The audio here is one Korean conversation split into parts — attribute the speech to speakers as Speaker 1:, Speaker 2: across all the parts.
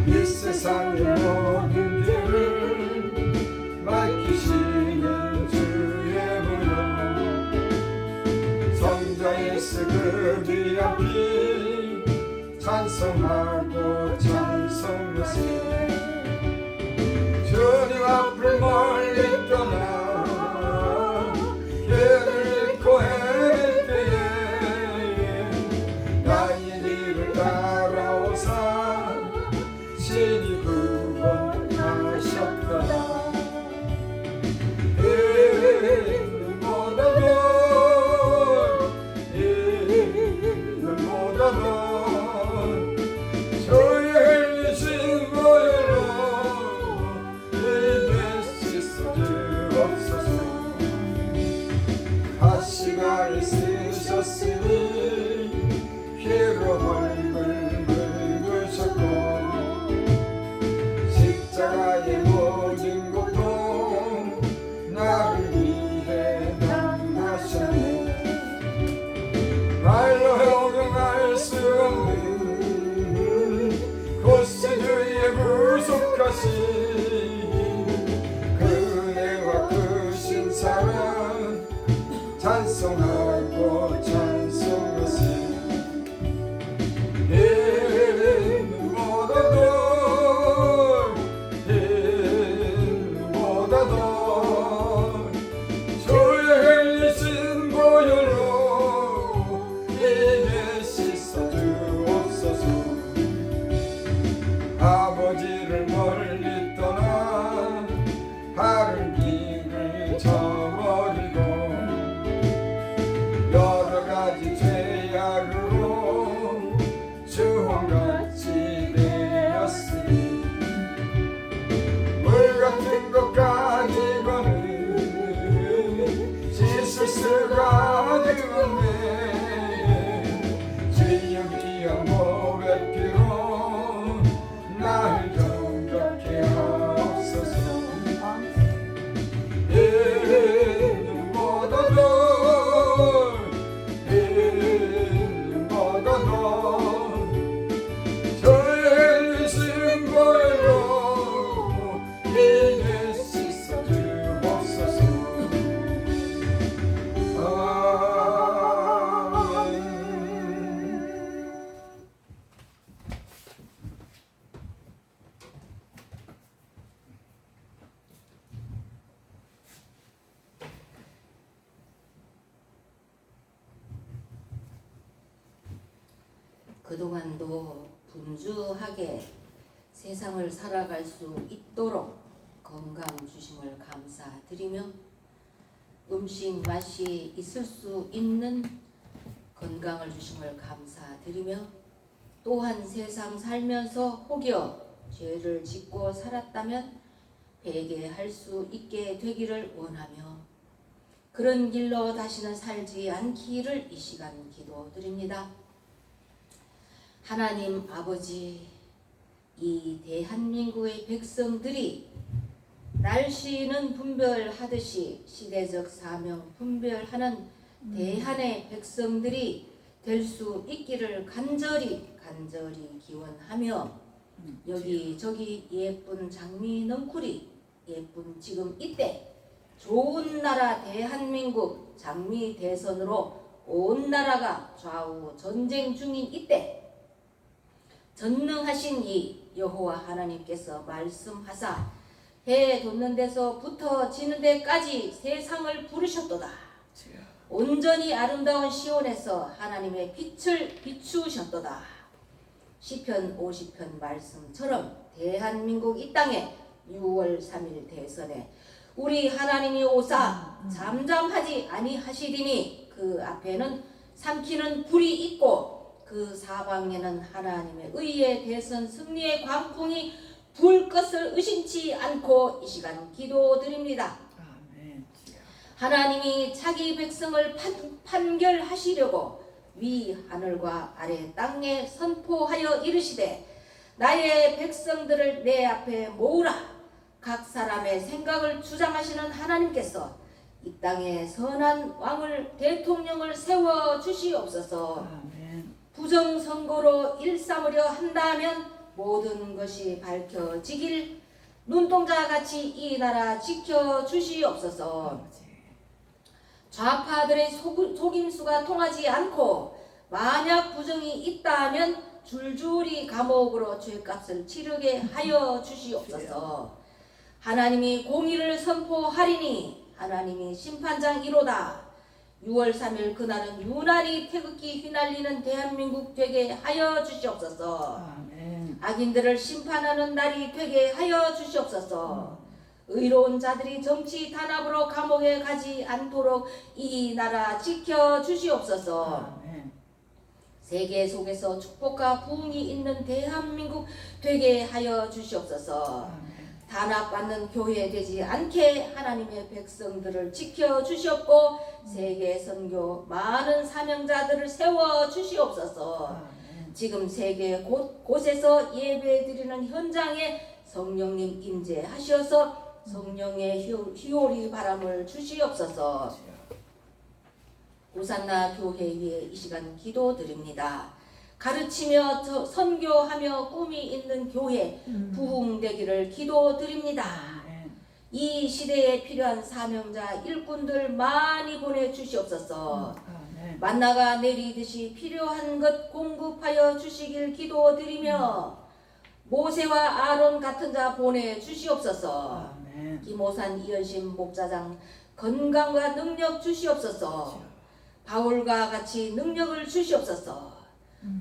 Speaker 1: 이 세상의 모든 길을 밝히시는 주의 무료 성자의 그 귀한 피 찬송하고 찬송하세 주님 앞을 멀리 떠나 길을 잃고 헤맬 때에 나의 길을 따라오사 신이 구원하셨도다 가시가를 쓰셨으니 피로 얼굴 긁으셨고 십자가의 모든 고통 나를 위해 당하셨네 말로 형용할 수 없는 고세주의 구속하신 그 은혜와 크신 사랑 찬송하고 찬송하세 일보다도 주의 흘리신 보혈로 입에 씻어 주옵소서 아버지를 멀리 떠나 바른 길을 저버리고 여러가지 죄악으로 주홍같이 되었으니 물같은 것 가지고는 씻을 수가 없네 주여 귀한 몸의 피로 나를 정결케 하옵소서
Speaker 2: 그동안도 분주하게 세상을 살아갈 수 있도록 건강 주심을 감사드리며 음식 맛이 있을 수 있는 건강을 주심을 감사드리며 또한 세상 살면서 혹여 죄를 짓고 살았다면 회개할 수 있게 되기를 원하며 그런 길로 다시는 살지 않기를 이 시간 기도드립니다. 하나님 아버지, 이 대한민국의 백성들이 날씨는 분별하듯이 시대적 사명 분별하는 대한의 백성들이 될 수 있기를 간절히 기원하며 여기저기 예쁜 장미 넝쿨이 예쁜 지금 이때 좋은 나라 대한민국 장미 대선으로 온 나라가 좌우 전쟁 중인 이때 전능하신 이 여호와 하나님께서 말씀하사 해 돋는 데서부터 지는 데까지 세상을 부르셨도다. 온전히 아름다운 시온에서 하나님의 빛을 비추셨도다. 시편 50편 말씀처럼 대한민국 이 땅에 6월 3일 대선에 우리 하나님이 오사 잠잠하지 아니하시리니 그 앞에는 삼키는 불이 있고 그 사방에는 하나님의 의의 대선 승리의 광풍이 불 것을 의심치 않고 이 시간 기도드립니다.
Speaker 3: 아멘.
Speaker 2: 하나님이 자기 백성을 판결하시려고 위 하늘과 아래 땅에 선포하여 이르시되 나의 백성들을 내 앞에 모으라. 각 사람의 생각을 주장하시는 하나님께서 이 땅에 선한 왕을 대통령을 세워 주시옵소서.
Speaker 3: 아멘.
Speaker 2: 부정선거로 일삼으려 한다면 모든 것이 밝혀지길 눈동자같이 이 나라 지켜주시옵소서. 좌파들의 속임수가 통하지 않고 만약 부정이 있다면 줄줄이 감옥으로 죄값을 치르게 하여 주시옵소서. 하나님이 공의를 선포하리니 하나님이 심판장이로다. 6월 3일 그날은 유난히 태극기 휘날리는 대한민국 되게 하여 주시옵소서.
Speaker 3: 아멘.
Speaker 2: 악인들을 심판하는 날이 되게 하여 주시옵소서. 의로운 자들이 정치 탄압으로 감옥에 가지 않도록 이 나라 지켜 주시옵소서.
Speaker 3: 아멘.
Speaker 2: 세계 속에서 축복과 부흥이 있는 대한민국 되게 하여 주시옵소서.
Speaker 3: 아멘.
Speaker 2: 단합받는 교회 되지 않게 하나님의 백성들을 지켜 주시옵고 세계 선교 많은 사명자들을 세워 주시옵소서.
Speaker 3: 아멘.
Speaker 2: 지금 세계 곳곳에서 예배드리는 현장에 성령님 임재하셔서 성령의 희오리 바람을 주시옵소서. 오산나 교회 위에 이 시간 기도드립니다. 가르치며 선교하며 꿈이 있는 교회 부흥되기를 기도드립니다.
Speaker 3: 아멘.
Speaker 2: 이 시대에 필요한 사명자 일꾼들 많이 보내주시옵소서.
Speaker 3: 아멘.
Speaker 2: 만나가 내리듯이 필요한 것 공급하여 주시길 기도드리며 모세와 아론 같은 자 보내주시옵소서.
Speaker 3: 아멘.
Speaker 2: 김호산 이현심 목사장 건강과 능력 주시옵소서. 바울과 같이 능력을 주시옵소서.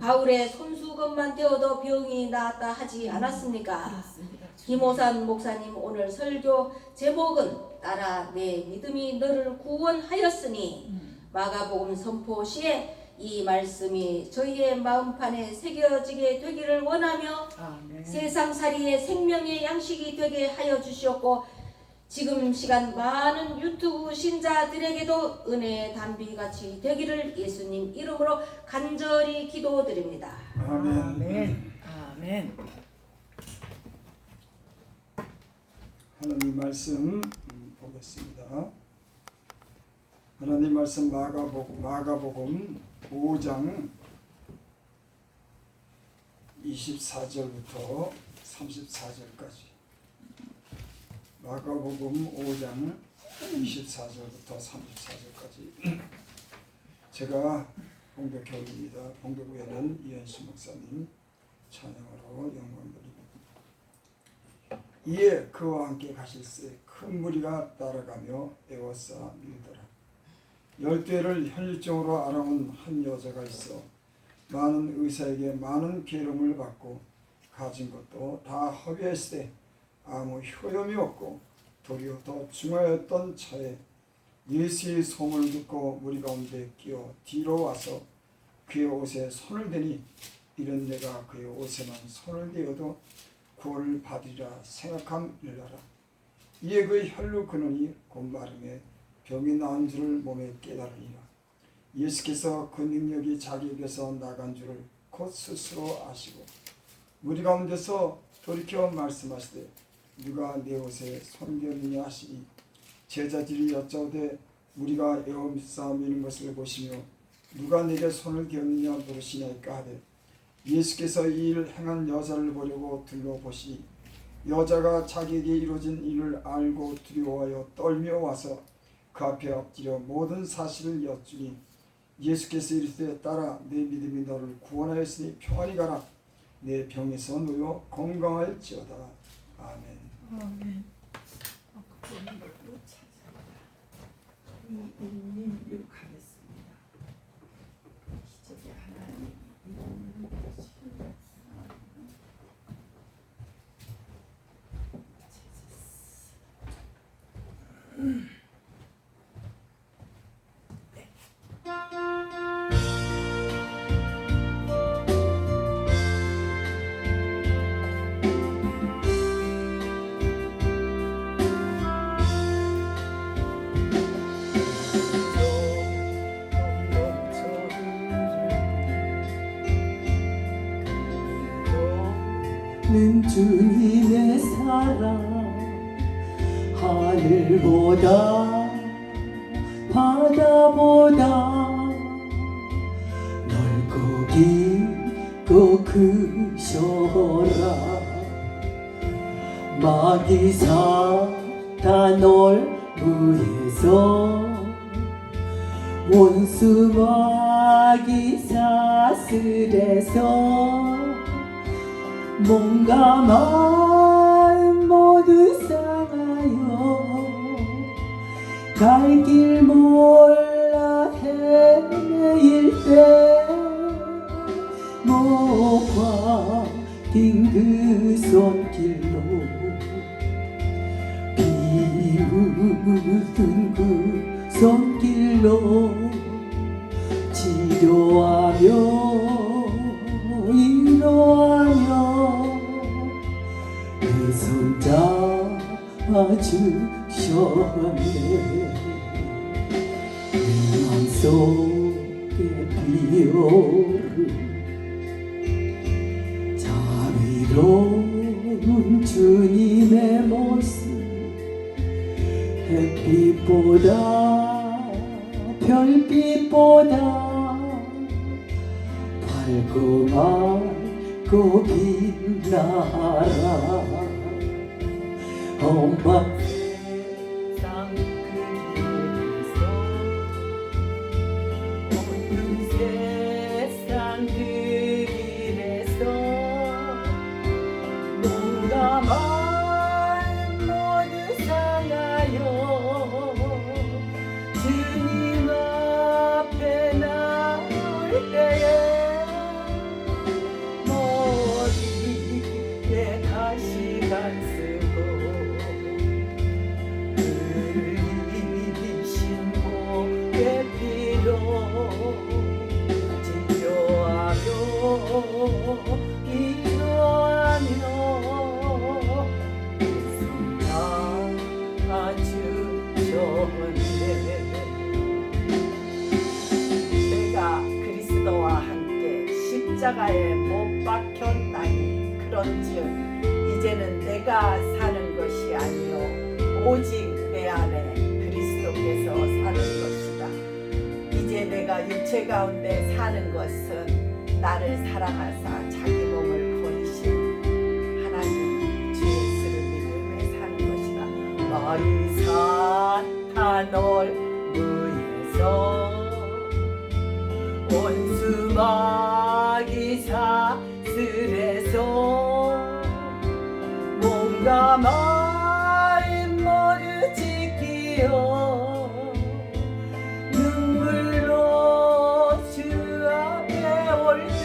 Speaker 2: 바울의 손수건만 되어도 병이 나았다 하지 않았습니까?
Speaker 3: 그렇습니다.
Speaker 2: 김호산 목사님 오늘 설교 제목은 따라 내 믿음이 너를 구원하였으니 마가복음 선포 시에 이 말씀이 저희의 마음판에 새겨지게 되기를 원하며
Speaker 3: 아멘.
Speaker 2: 세상살이의 생명의 양식이 되게 하여 주시옵고 지금 시간 많은 유튜브 신자들에게도 은혜의 단비같이 되기를 예수님 이름으로 간절히 기도드립니다.
Speaker 1: 아멘.
Speaker 3: 아멘. 아멘.
Speaker 1: 하나님 말씀 보겠습니다. 하나님 말씀 마가복음 5장 24절부터 34절까지. 마가복음 5장 24절부터 34절까지. 제가 봉백교회입니다. 봉백교회는 이현수 목사님 찬양으로 영광드립니다. 이에 그와 함께 가실새 큰 무리가 따라가며 애워싸 밀더라. 10대를 혈육증으로 알아온 한 여자가 있어 많은 의사에게 많은 괴로움을 받고 가진 것도 다 허비했을 때 아무 효용이 없고 도리어 더 중하였던 차에 예수의 소문을 듣고 무리 가운데 끼어 뒤로 와서 그의 옷에 손을 대니 이런 내가 그의 옷에만 손을 대어도 구원을 받으리라 생각함일러라. 이에 그의 혈루 근원이 곧 마름에 병이 나은 줄을 몸에 깨달으니라. 예수께서 그 능력이 자기에게서 나간 줄을 곧 스스로 아시고 무리 가운데서 돌이켜 말씀하시되 누가 내 옷에 손대느냐 하시니 제자들이 여짜오되 우리가 애워싸 미는 것을 보시며 누가 내게 손을 대었느냐 물으시냐니까 하되 예수께서 이 일을 행한 여자를 보려고 둘러보시니 여자가 자기에게 이루어진 일을 알고 두려워하여 떨며 와서 그 앞에 엎드려 모든 사실을 여쭈니 예수께서 이르시되 딸아 내 믿음이 너를 구원하였으니 평안히 가라 내 병에서 놓여 건강할지어다. 아멘.
Speaker 3: 아멘. 그런 걸로 찾아라. 이님 욕하겠습니다. 기적의 하나님 이름을 주시옵소서.
Speaker 4: 는 주님의 사랑 하늘보다 바다보다 넓고 긴 꼭 크셔라 마귀 사탄 올무에서 원수 마귀 사슬에서 몸과 마음 모두 상하여 갈 길 몰라 헤매일 때 목과 긴 그 손길로 비웃은 그 손길로 치료하며 위로하며 내 손 잡아주셨네 내 맘속에 피어오른 자비로운 주님의 모습 햇빛보다 별빛보다 밝고 맑고 빛나라 엄마 세상 그 길에서 어두운 세상 그 길에서 몸과 마음 모두 상하여 주님 앞에 나올 때에 머리에 가시관 쓰고 흘리신 보의 피로 치료하며 위로하며 손 잡아주셨네 내가 그리스도와 함께 십자가에 못 박혔나니 그런즉 이제는 내가 사는 것이 아니요 오직 내 안에 그리스도께서 사는 것이다. 이제 내가 육체 가운데 사는 것은 나를 사랑하사 자기 몸을 버리신 하나님 주 예수를 믿음에 사는 것이다. 마귀 사탄 올무에서 원수 마귀 사슬에서 몸과 마음 모두 지키어 눈물로 주 앞에 올 때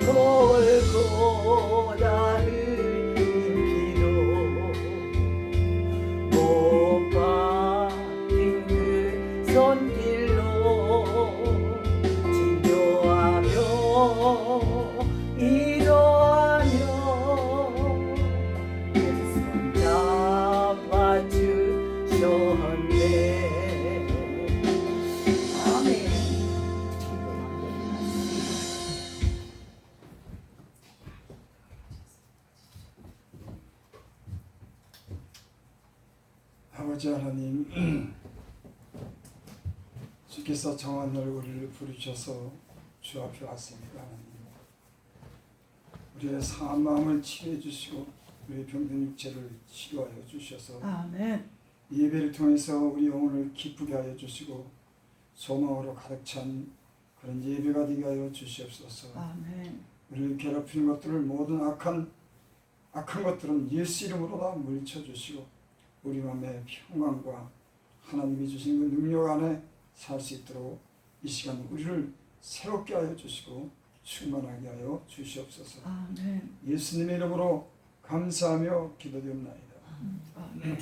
Speaker 4: 골고다 흘린 피로 못 박힌 그 손길로 치료하며 위로하며 내 손 잡아주셨네 아멘.
Speaker 1: 아버지 하나님 주께서 정한 날 우리를 부르셔서 주 앞에 왔습니다. 하나님 우리의 상한 마음을 치료해 주시고 우리의 병든 육체를 치료하여 주셔서
Speaker 3: 아멘.
Speaker 1: 이 예배를 통해서 우리 영혼을 기쁘게 하여 주시고 소망으로 가득 찬 그런 예배가 되게 하여 주시옵소서.
Speaker 3: 아멘.
Speaker 1: 우리를 괴롭히는 것들을 모든 악한 것들은 예수 이름으로 다 물리쳐 주시고 우리 마음의 평안과 하나님이 주신 그 능력 안에 살 수 있도록 이 시간 우리를 새롭게 하여 주시고 충만하게 하여 주시옵소서.
Speaker 3: 아멘.
Speaker 1: 예수님의 이름으로 감사하며 기도드립니다.
Speaker 3: 아멘.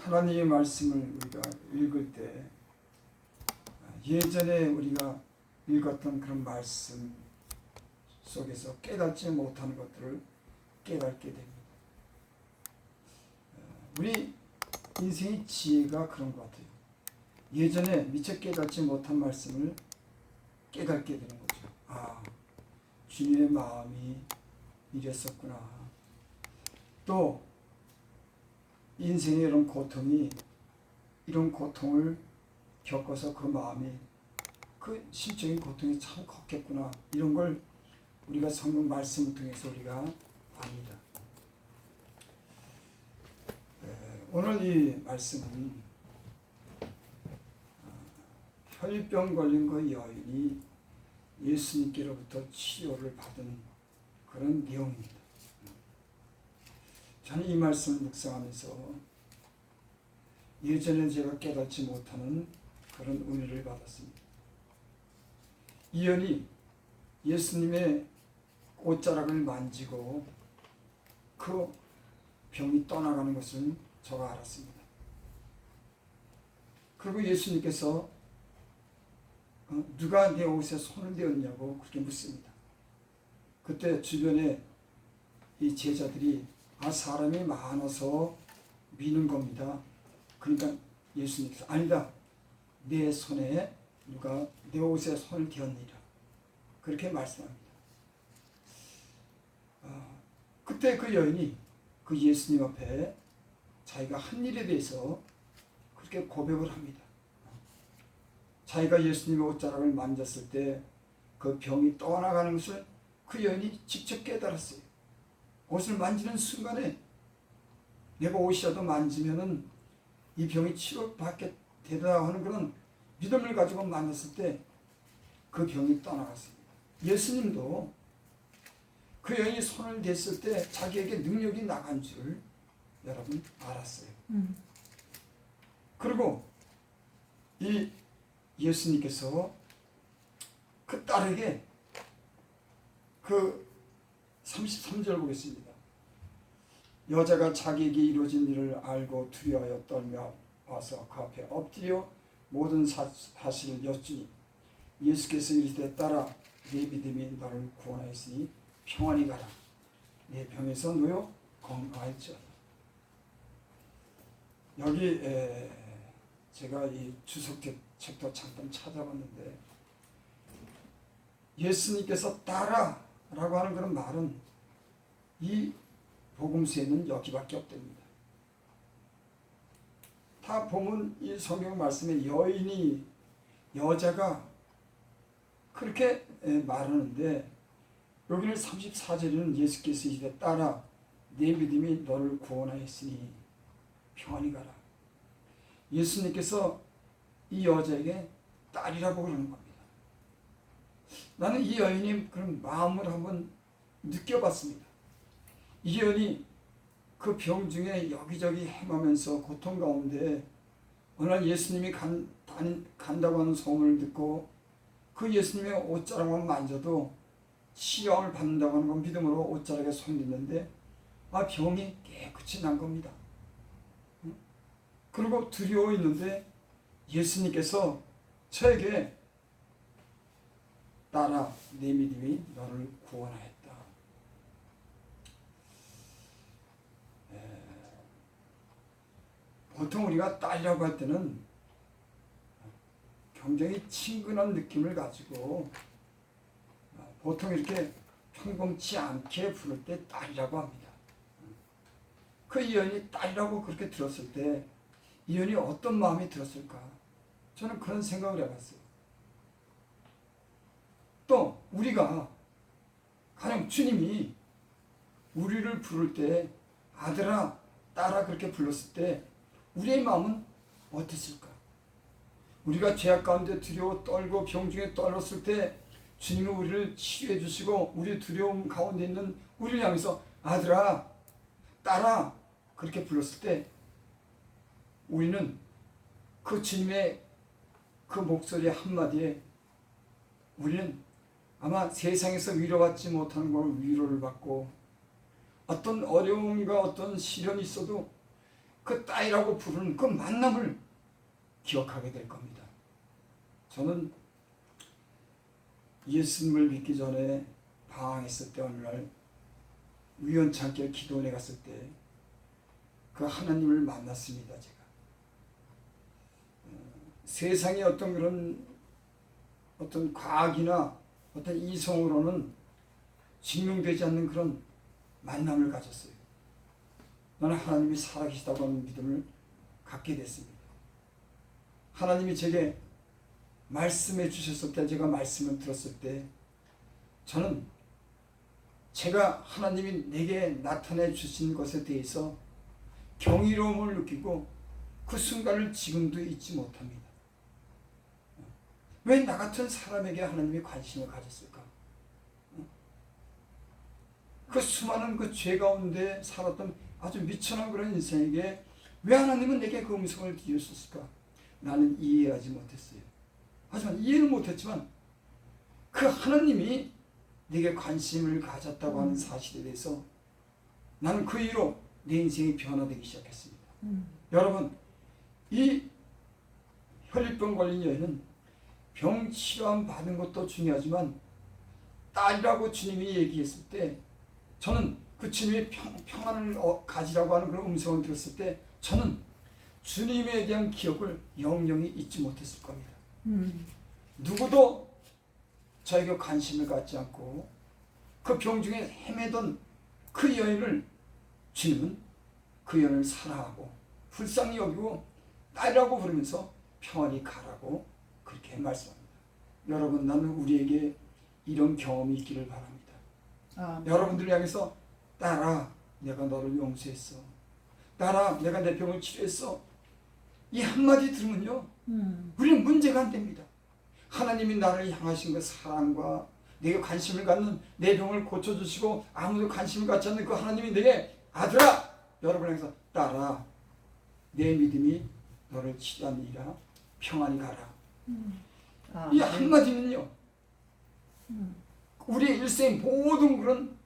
Speaker 1: 하나님의 말씀을 우리가 읽을 때 예전에 우리가 읽었던 그런 말씀 속에서 깨닫지 못하는 것들을 깨닫게 됩니다. 우리 인생의 지혜가 그런 것 같아요. 예전에 미처 깨닫지 못한 말씀을 깨닫게 되는 거죠. 아, 주님의 마음이 이랬었구나. 또 인생의 이런 고통을 겪어서 그 마음이 그 심적인 고통이 참 컸겠구나. 이런 걸 우리가 성경 말씀을 통해서 우리가 압니다. 오늘 이 말씀은 혈병 걸린 그 여인이 예수님께로부터 치료를 받은 그런 내용입니다. 저는 이 말씀을 묵상하면서 예전에 제가 깨닫지 못하는 그런 은혜를 받았습니다. 이 여인이 예수님의 옷자락을 만지고 그 병이 떠나가는 것을 저가 알았습니다. 그리고 예수님께서 누가 내 옷에 손을 대었냐고 그렇게 묻습니다. 그때 주변에 이 제자들이 사람이 많아서 미는 겁니다. 그러니까 예수님께서 아니다. 내 손에 누가 내 옷에 손을 대었느니라. 그렇게 말씀합니다. 그때 그 여인이 그 예수님 앞에 자기가 한 일에 대해서 그렇게 고백을 합니다. 자기가 예수님의 옷자락을 만졌을 때 그 병이 떠나가는 것을 그 여인이 직접 깨달았어요. 옷을 만지는 순간에 내가 옷이라도 만지면은 이 병이 치료받게 되다 하는 그런 믿음을 가지고 만났을 때 그 병이 떠나갔습니다. 예수님도 그 여인이 손을 댔을 때 자기에게 능력이 나간 줄 여러분 알았어요. 그리고 이 예수님께서 그 딸에게 그 33절 보겠습니다. 여자가 자기에게 이루어진 일을 알고 두려워하여 떨며 와서 그 앞에 엎드려 모든 사실을 여쭈니 예수께서 이르시되 딸아 네 믿음이 너를 구원하였으니 평안히 가라. 네 병에서 놓여 건강할지어다. 여기 제가 이 주석책 책도 잠깐 찾아봤는데 예수님께서 따라 라고 하는 그런 말은 이 복음서에는 여기밖에 없답니다. 다 보면 이 성경 말씀에 여인이 여자가 그렇게 말하는데 여기는 34절에는 예수께서 이제 따라 내 믿음이 너를 구원하였으니 평안히 가라. 예수님께서 이 여자에게 딸이라고 그러는 겁니다. 나는 이 여인이 그런 마음을 한번 느껴봤습니다. 이 여인이 그 병 중에 여기저기 헤매면서 고통 가운데 어느 날 예수님이 간다고 하는 소문을 듣고 그 예수님의 옷자락만 만져도 치료를 받는다고 하는 건 믿음으로 옷자락에 손을 댔는데 병이 깨끗이 난 겁니다. 그리고 두려워 있는데 예수님께서 저에게 따라 내 믿음이 너를 구원하였다. 보통 우리가 딸이라고 할 때는 굉장히 친근한 느낌을 가지고 보통 이렇게 평범치 않게 부를 때 딸이라고 합니다. 그 이연이 딸이라고 그렇게 들었을 때 이연이 어떤 마음이 들었을까? 저는 그런 생각을 해봤어요. 또 우리가 가령 주님이 우리를 부를 때 아들아 딸아 그렇게 불렀을 때 우리의 마음은 어땠을까? 우리가 죄악 가운데 두려워 떨고 병중에 떨었을 때 주님이 우리를 치유해 주시고 우리 두려움 가운데 있는 우리를 향해서 아들아 딸아 그렇게 불렀을 때 우리는 그 주님의 그 목소리 한마디에 우리는 아마 세상에서 위로받지 못하는 걸 위로를 받고 어떤 어려움과 어떤 시련이 있어도 그 딸이라고 부르는 그 만남을 기억하게 될 겁니다. 저는 예수님을 믿기 전에 방황했을 때 어느 날 우연찮게 기도원에 갔을 때 그 하나님을 만났습니다. 제가 세상의 어떤 그런 어떤 과학이나 어떤 이성으로는 증명되지 않는 그런 만남을 가졌어요. 나는 하나님이 살아계시다고 하는 믿음을 갖게 됐습니다. 하나님이 제게 말씀해 주셨을 때, 제가 말씀을 들었을 때 저는 제가 하나님이 내게 나타내 주신 것에 대해서 경이로움을 느끼고 그 순간을 지금도 잊지 못합니다. 왜 나 같은 사람에게 하나님이 관심을 가졌을까? 그 수많은 그 죄 가운데 살았던 아주 미천한 그런 인생에게 왜 하나님은 내게 그 음성을 주셨을까? 나는 이해하지 못했어요. 하지만 이해는 못했지만 그 하나님이 내게 관심을 가졌다고 하는 사실에 대해서 나는 그 이후로 내 인생이 변화되기 시작했습니다. 여러분, 이 혈류병 걸린 여인은 병 치료함 받은 것도 중요하지만 딸이라고 주님이 얘기했을 때 저는 그 주님의 평안을 가지라고 하는 그런 음성을 들었을 때 저는 주님에 대한 기억을 영영히 잊지 못했을 겁니다. 누구도 저에게 관심을 갖지 않고 그 병 중에 헤매던 그 여인을 주님은 그 여인을 사랑하고 불쌍히 여기고 딸이라고 부르면서 평안히 가라고 그렇게 말씀합니다. 여러분, 나는 우리에게 이런 경험이 있기를 바랍니다. 여러분들을 향해서 딸아, 내가 너를 용서했어. 딸아, 내가 내 병을 치료했어. 이 한마디 들으면요, 우리는 문제가 안 됩니다. 하나님이 나를 향하신 그 사랑과 내게 관심을 갖는, 내 병을 고쳐주시고 아무도 관심을 갖지 않는 그 하나님이 내게 아들아, 여러분을 향해서 딸아, 내 믿음이 너를 치료하니라, 평안히 가라. 이 한마디는요, 우리의 일생의 모든 그런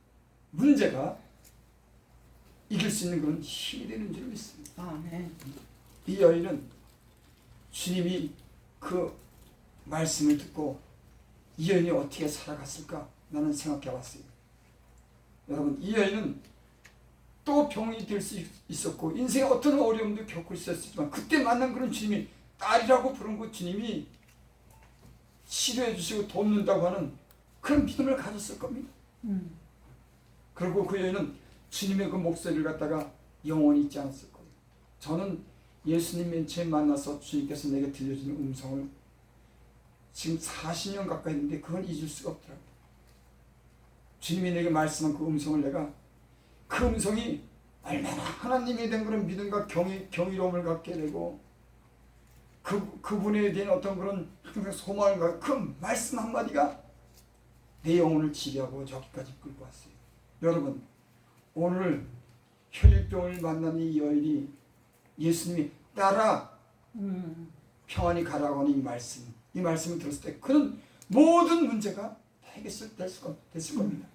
Speaker 1: 문제가 이길 수 있는 그런 힘이 되는 줄 믿습니다.
Speaker 3: 아멘.
Speaker 1: 이 여인은 주님이 그 말씀을 듣고 이 여인이 어떻게 살아갔을까 나는 생각해 봤어요. 여러분, 이 여인은 또 병이 될 수 있었고 인생에 어떤 어려움도 겪을 수 있었지만 그때 만난 그런 주님이 딸이라고 부른 그 주님이 치료해 주시고 돕는다고 하는 그런 믿음을 가졌을 겁니다. 그리고 그 여인은 주님의 그 목소리를 갖다가 영원히 잊지 않았을 거예요. 저는 예수님 맨 처음 만나서 주님께서 내게 들려주는 음성을 지금 40년 가까이 했는데 그건 잊을 수가 없더라고요. 주님이 내게 말씀한 그 음성을 내가, 그 음성이 얼마나 하나님에 대한 그런 믿음과 경이로움을 갖게 되고 그분에 대한 어떤 그런 항상 소망을 갖고 그 말씀 한마디가 내 영혼을 지배하고 저기까지 끌고 왔어요. 여러분, 오늘 혈류병을 만난 이 여인이 예수님이 따라 평안히 가라고 하는 이 말씀을 들었을 때 그는 모든 문제가 됐을 겁니다.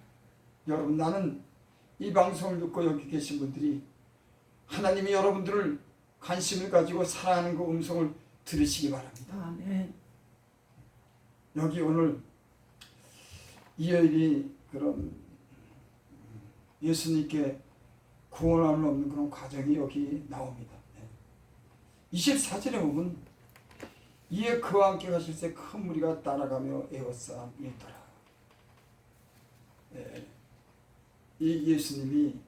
Speaker 1: 여러분, 나는 이 방송을 듣고 여기 계신 분들이 하나님이 여러분들을 관심을 가지고 사랑하는 그 음성을 들으시기 바랍니다.
Speaker 3: 아멘.
Speaker 1: 여기 오늘 이 여인이 그런 예수님께 구원함을 얻는 그런 과정이 여기 나옵니다. 24절에 보면 이에 그와 함께 가실 때 큰 무리가 따라가며 에워싸이더라. 이 예수님이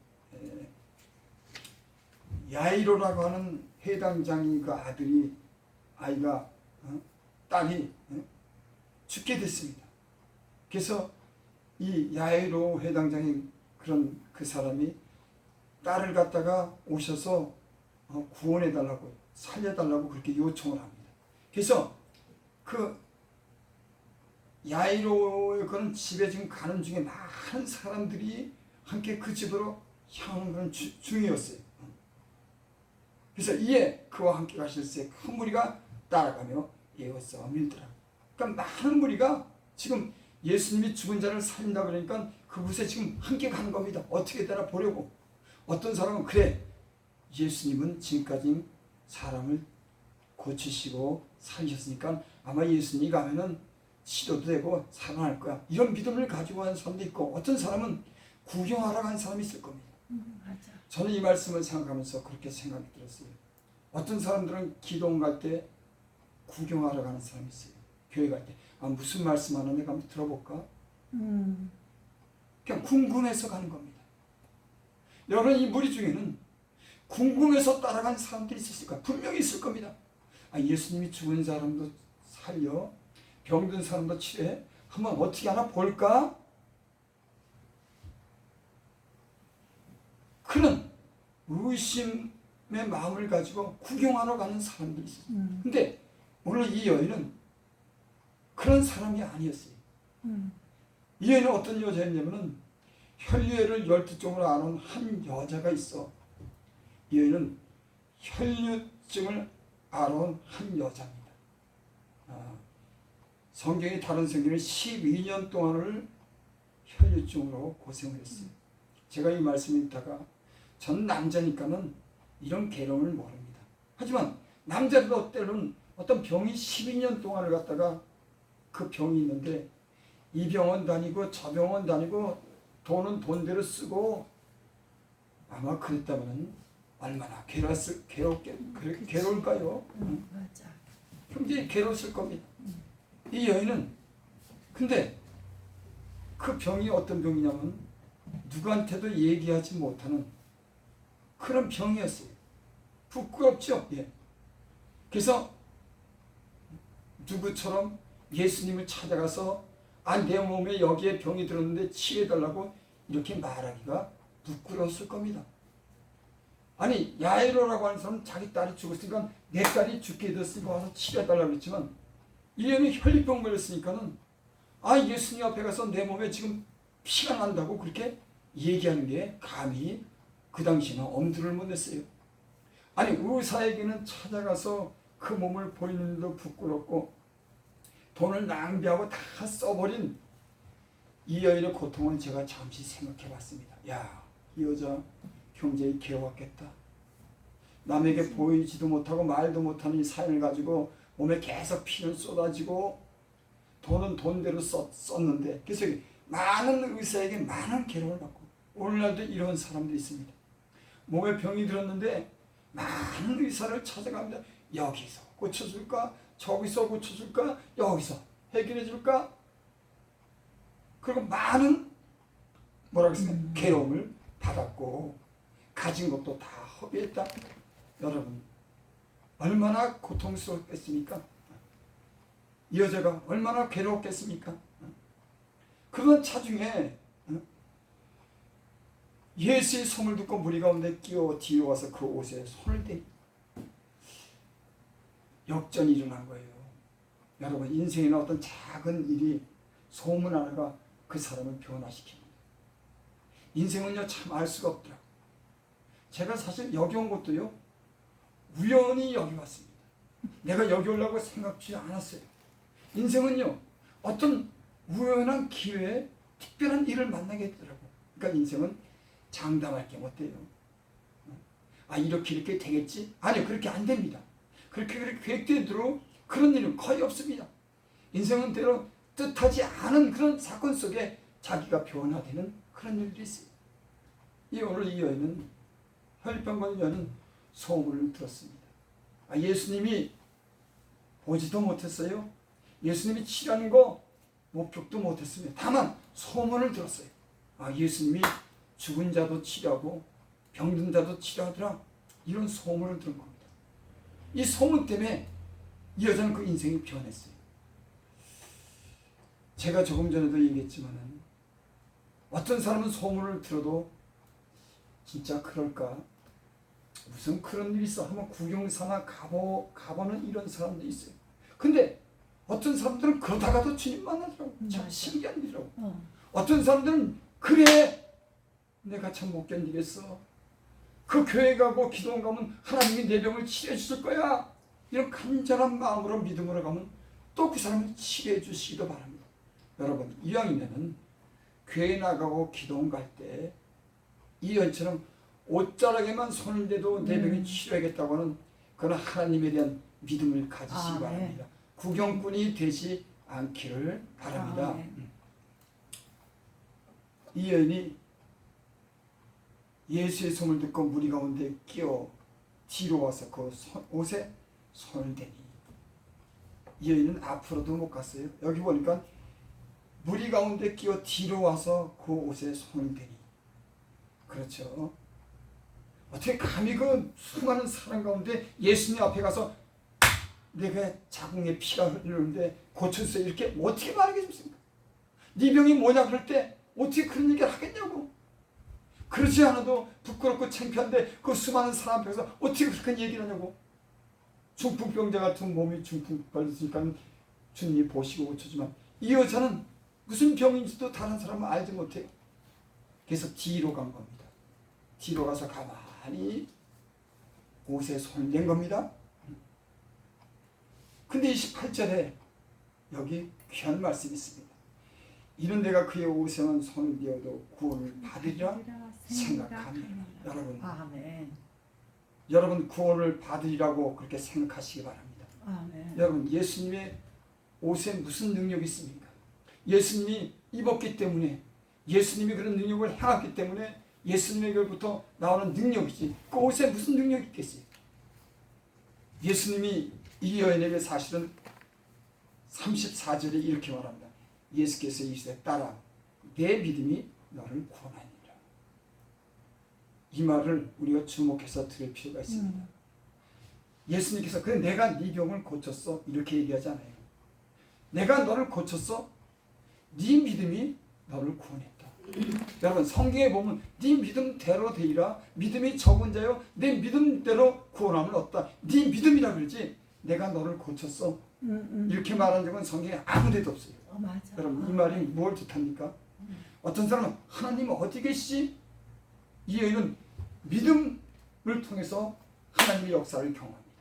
Speaker 1: 야이로라고 하는 해당장인 그 딸이 죽게 됐습니다. 그래서 이 야이로 해당장인 그런 그 사람이 딸을 갖다가 오셔서 구원해달라고, 살려달라고 그렇게 요청을 합니다. 그래서 그 야이로의 그런 집에 지금 가는 중에 많은 사람들이 함께 그 집으로 향하는 그런 중이었어요. 그래서 이에 그와 함께 가실 때 큰 무리가 따라가며 에워싸 밀더라. 그러니까 많은 무리가 지금 예수님이 죽은 자를 살린다 그러니까 그곳에 지금 함께 가는 겁니다. 어떻게 되나 보려고. 어떤 사람은 그래, 예수님은 지금까지 사람을 고치시고 살리셨으니까 아마 예수님이 가면은 치료도 되고 살아날 거야, 이런 믿음을 가지고 가는 사람도 있고, 어떤 사람은 구경하러 간 사람이 있을 겁니다.
Speaker 3: 맞아.
Speaker 1: 저는 이 말씀을 생각하면서 그렇게 생각이 들었어요. 어떤 사람들은 기도원 갈 때 구경하러 가는 사람이 있어요. 교회 갈 때 무슨 말씀 하나 내가 한번 들어볼까? 그냥 궁금해서 가는 겁니다. 여러분, 이 무리 중에는 궁금해서 따라간 사람들이 있었을까? 분명히 있을 겁니다. 예수님이 죽은 사람도 살려, 병든 사람도 치료해? 한번 어떻게 하나 볼까? 그런 의심의 마음을 가지고 구경하러 가는 사람들이 있어요. 근데 오늘 이 여인은 그런 사람이 아니었어요. 이 여인은 어떤 여자였냐면은 혈류를 12종으로 앓은 한 여자가 있어. 이 여인은 혈류증을 앓은 한 여자입니다. 성경이 다른 성경은 12년 동안을 혈류증으로 고생을 했어요. 제가 이 말씀을 듣다가 전 남자니까는 이런 괴로움을 모릅니다. 하지만 남자도 때로는 어떤 병이 12년 동안을 갖다가 그 병이 있는데 이 병원 다니고 저 병원 다니고 돈은 돈대로 쓰고 아마 그랬다면 얼마나 괴로울까요?
Speaker 3: 맞아.
Speaker 1: 굉장히 괴로웠을 겁니다. 이 여인은 근데 그 병이 어떤 병이냐면 누구한테도 얘기하지 못하는 그런 병이었어요. 부끄럽죠? 예. 그래서 누구처럼 예수님을 찾아가서 내 몸에 여기에 병이 들었는데 치료해달라고 이렇게 말하기가 부끄러웠을 겁니다. 아니 야이로라고 하는 사람은 자기 딸이 죽었으니까 내 딸이 죽게 됐으니까 와서 치료해달라고 했지만 이 여인은 혈류병 걸렸으니까는 예수님 앞에 가서 내 몸에 지금 피가 난다고 그렇게 얘기하는 게 감히 그 당시에는 엄두를 못 냈어요. 아니 의사에게는 찾아가서 그 몸을 보이는 데도 부끄럽고 돈을 낭비하고 다 써버린 이 여인의 고통을 제가 잠시 생각해 봤습니다. 이 여자 굉장히 괴로웠겠다. 남에게 보이지도 못하고 말도 못하는 이 사연을 가지고 몸에 계속 피는 쏟아지고 돈은 돈대로 썼는데 그래서 많은 의사에게 많은 괴로움을 받고 오늘날도 이런 사람들이 있습니다. 몸에 병이 들었는데 많은 의사를 찾아갑니다. 여기서 고쳐줄까? 저기서 고쳐줄까? 여기서 해결해줄까? 그리고 많은 괴로움을 받았고 가진 것도 다 허비했다. 여러분 얼마나 고통스럽겠습니까? 이 여자가 얼마나 괴로웠겠습니까? 그건 차중에 예수의 소문을 듣고 무리 가운데 끼어 뒤에 와서 그 옷에 손을 대 역전이 일어난 거예요. 여러분 인생에는 어떤 작은 일이 소문 하나가 그 사람을 변화시킵니다. 인생은요 참 알 수가 없더라. 제가 사실 여기 온 것도요 우연히 여기 왔습니다. 내가 여기 오려고 생각지 않았어요. 인생은요 어떤 우연한 기회에 특별한 일을 만나게 되더라고요. 그러니까 인생은 장담할 게 못 돼요. 이렇게 되겠지? 아니요 그렇게 안 됩니다. 그렇게 계획대로 그런 일은 거의 없습니다. 인생은 때로 뜻하지 않은 그런 사건 속에 자기가 변화되는 그런 일들이 있어요. 오늘 이 여인은 혈류병 걸린 여인은 소문을 들었습니다. 예수님이 보지도 못했어요. 예수님이 치료하는 거 목격도 못했습니다. 다만 소문을 들었어요. 예수님이 죽은 자도 치료하고 병든 자도 치료하더라. 이런 소문을 들은 겁니다. 이 소문 때문에 이 여자는 그 인생이 변했어요. 제가 조금 전에도 얘기했지만 어떤 사람은 소문을 들어도 진짜 그럴까? 무슨 그런 일이 있어? 한번 구경삼아 가보는 이런 사람도 있어요. 근데 어떤 사람들은 그러다가도 주님 만나더라고. 참 신기한 일이라고. 어떤 사람들은 그래 내가 참 못 견디겠어. 그 교회 가고 기도원 가면 하나님이 내 병을 치료해 주실 거야. 이런 간절한 마음으로 믿음으로 가면 또 그 사람을 치료해 주시기도 바랍니다. 여러분 이왕이면은 교회 나가고 기도원 갈 때 이 여인처럼 옷자락에만 손을 대도 내 병이 치료하겠다고 하는 그런 하나님에 대한 믿음을 가지시기 바랍니다. 구경꾼이 되지 않기를 바랍니다. 이 여인이 예수의 소문을 듣고 무리 가운데 끼어 뒤로 와서 그 옷에 손을 대니 이 여인은 앞으로도 못 갔어요. 여기 보니까 무리 가운데 끼어 뒤로 와서 그 옷에 손을 대니 그렇죠. 어떻게 감히 그 수많은 사람 가운데 예수님 앞에 가서 내가 자궁에 피가 흐르는데 고쳤어요. 이렇게 어떻게 말하겠습니까? 네 병이 뭐냐 그럴 때 어떻게 그런 얘기를 하겠냐고. 그렇지 않아도 부끄럽고 창피한데 그 수많은 사람 앞에서 어떻게 그렇게 얘기를 하냐고. 중풍병자 같은 몸이 중풍 걸렸으니까 주님이 보시고 고쳐주지만 이 여자는 무슨 병인지도 다른 사람은 알지 못해요. 그래서 뒤로 간 겁니다. 뒤로 가서 가만히 옷에 손을 댄 겁니다. 근데 28절에 여기 귀한 말씀이 있습니다. 이런 내가 그의 옷에만 손을 대어도 구원을 받으리라 생각하면 여러분,
Speaker 3: 아멘.
Speaker 1: 여러분 구원을 받으리라고 그렇게 생각하시기 바랍니다.
Speaker 3: 아멘.
Speaker 1: 여러분 예수님의 옷에 무슨 능력이 있습니까? 예수님이 입었기 때문에 예수님이 그런 능력을 행했기 때문에 예수님에게부터 나오는 능력이지 그 옷에 무슨 능력이 있겠어요? 예수님이 이 여인에게 사실은 34절에 이렇게 말합니다. 예수께서 이르시되 딸아 내 믿음이 너를 구원하니라. 이 말을 우리가 주목해서 들을 필요가 있습니다. 예수님께서 그래 내가 네 병을 고쳤어 이렇게 얘기하지 않아요. 내가 너를 고쳤어. 네 믿음이 너를 구원했다. 여러분 성경에 보면 네 믿음대로 되리라. 믿음이 적은 자요 내 믿음대로 구원함을 얻다. 네 믿음이라 그러지 내가 너를 고쳤어 이렇게 말한 적은 성경에 아무 데도 없어요.
Speaker 3: 맞아.
Speaker 1: 여러분 이 말이 뭘 뜻합니까? 어떤 사람은 하나님 어디 계시지? 이 여인은 믿음을 통해서 하나님의 역사를 경험합니다.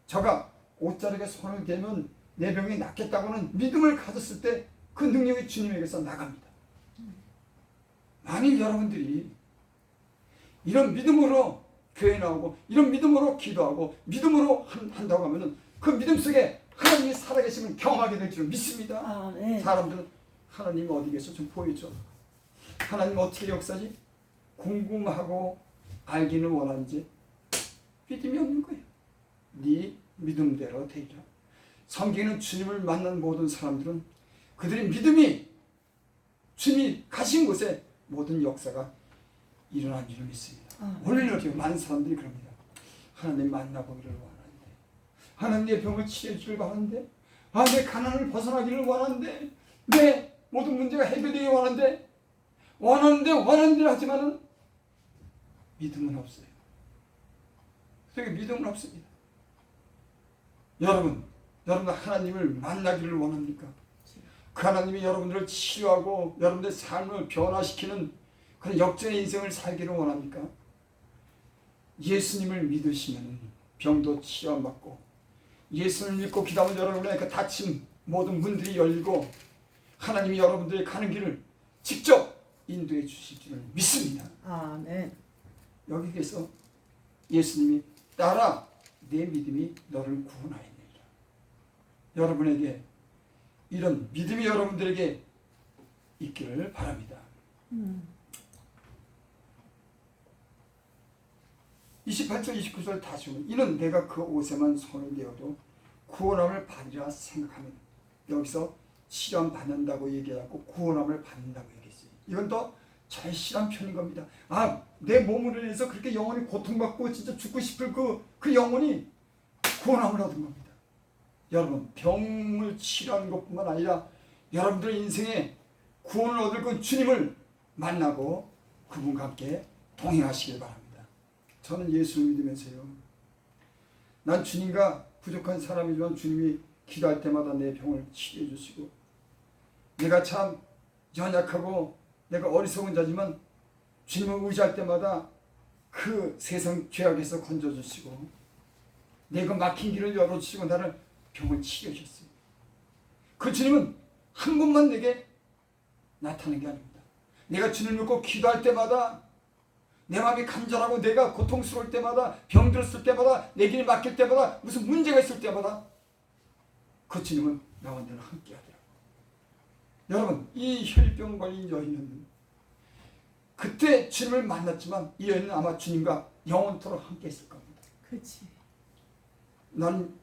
Speaker 1: 저가 옷자락에 손을 대면 내 병이 낫겠다고는 믿음을 가졌을 때 그 능력이 주님에게서 나갑니다. 만일 여러분들이 이런 믿음으로 교회 나오고 이런 믿음으로 기도하고 믿음으로 한다고 하면 그 믿음 속에 하나님이 살아계심을 경험하게 될 줄 믿습니다.
Speaker 3: 아멘.
Speaker 1: 사람들은 하나님 어디 계셔 좀 보여줘. 하나님 어떻게 역사지? 궁금하고 알기는 원하는지 믿음이 없는 거예요. 네 믿음대로 되리라. 성경에는 주님을 만난 모든 사람들은 그들의 믿음이 주님이 가신 곳에 모든 역사가 일어난 줄 믿습니다. 오늘날도 많은 사람들이 그럽니다. 하나님 만나보기를 원하는데 하나님 내 병을 치료해주길 바라는데 내 가난을 벗어나기를 원하는데 내 모든 문제가 해결되기 원하는데 하지만은 믿음은 없어요. 그게 믿음은 없습니다. 여러분 하나님을 만나기를 원합니까? 그 하나님이 여러분들을 치유하고 여러분들의 삶을 변화시키는 그런 역전의 인생을 살기를 원합니까? 예수님을 믿으시면 병도 치유받고 예수님을 믿고 기도하면 여러분의 그 닫힌 모든 문들이 열리고 하나님이 여러분들의 가는 길을 직접 인도해 주실 줄을 믿습니다.
Speaker 3: 아멘.
Speaker 1: 여기에서 예수님이 따라 내 믿음이 너를 구원하였느니라. 여러분에게 이런 믿음이 여러분들에게 있기를 바랍니다. 28절 29절 다시 보면 이는 내가 그 옷에만 손을 대어도 구원함을 받으리라 생각하면 여기서 시련 받는다고 얘기하고 구원함을 받는다고 얘기했어요. 이건 더 절실한 편인 겁니다. 내 몸으로 인해서 그렇게 영혼이 고통받고 진짜 죽고 싶을 그 영혼이 구원함을 얻은 겁니다. 여러분 병을 치료하는 것뿐만 아니라 여러분들의 인생에 구원을 얻을 그 주님을 만나고 그분과 함께 동행하시길 바랍니다. 저는 예수를 믿으면서요. 난 주님과 부족한 사람이지만 주님이 기도할 때마다 내 병을 치료해 주시고 내가 참 연약하고 내가 어리석은 자지만 주님을 의지할 때마다 그 세상 죄악에서 건져주시고 내가 막힌 길을 열어주시고 나를 병을 치료해 주셨어요. 그 주님은 한 번만 내게 나타나는 게 아닙니다. 내가 주님을 믿고 기도할 때마다 내 마음이 간절하고 내가 고통스러울 때마다 병들었을 때마다 내 길이 막힐 때마다 무슨 문제가 있을 때마다 그 주님은 나와 늘 함께 하더라고요. 여러분 이 혈병 걸린 여인은 그때 주님을 만났지만 이 여인은 아마 주님과 영원토록 함께 했을 겁니다.
Speaker 3: 그렇지.
Speaker 1: 나는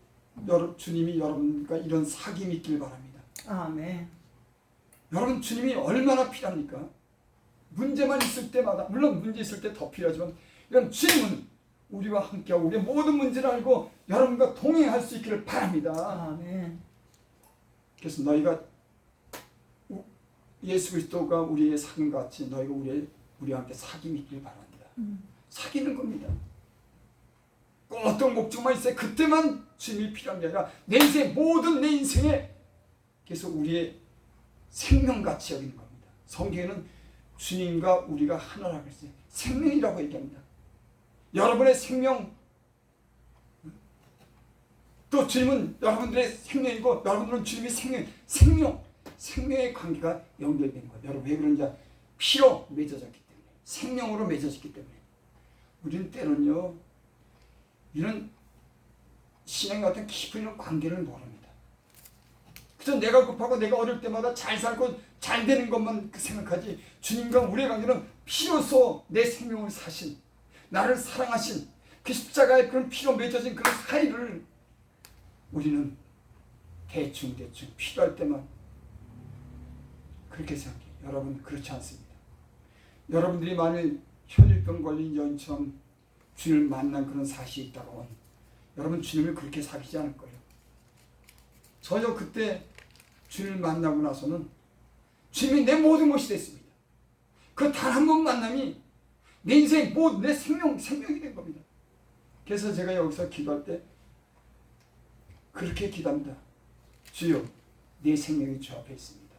Speaker 1: 주님이 여러분과 이런 사귐이 있길 바랍니다.
Speaker 3: 아멘.
Speaker 1: 여러분 주님이 얼마나 필요합니까? 문제만 있을 때마다 물론 문제 있을 때 더 필요하지만 이런 주님은 우리와 함께하고 우리의 모든 문제를 알고 여러분과 동행할 수 있기를 바랍니다.
Speaker 3: 아멘.
Speaker 1: 그래서 너희가 예수 그리스도가 우리의 사귐과 같이 너희가 우리와 함께 사귐이 있기를 바랍니다. 사귀는 겁니다. 꼭 어떤 목적만 있어요. 그때만 주님이 필요한 게 아니라 내 인생 모든 내 인생에 계속 우리의 생명같이 여기는 겁니다. 성경에는 주님과 우리가 하나라고 했어요. 생명이라고 얘기합니다. 여러분의 생명, 또 주님은 여러분들의 생명이고 여러분들은 주님의 생명의 관계가 연결된 거예요. 여러분 왜 그런지 피로 맺어졌기 때문에, 생명으로 맺어졌기 때문에. 우리는 때로는요 이런 신앙 같은 깊은 이런 관계를 모릅니다. 그저 내가 급하고 내가 어릴 때마다 잘 살고 잘 되는 것만 생각하지, 주님과 우리의 관계는 피로써 내 생명을 사신, 나를 사랑하신 그 십자가의 그런 피로 맺어진 그런 사이를 우리는 대충 필요할 때만 그렇게 생각해요. 여러분 그렇지 않습니다. 여러분들이 만일 혈류병 걸린 여인처럼 주님을 만난 그런 사실이 있다고 하면 여러분 주님을 그렇게 사귀지 않을 거예요. 전혀 그때 주님을 만나고 나서는 주님이 내 모든 것이 됐습니다. 그 단 한 번 만남이 내 인생 모든 내 생명이 된 겁니다. 그래서 제가 여기서 기도할 때 그렇게 기도합니다. 주여, 내 생명이 주 앞에 있습니다.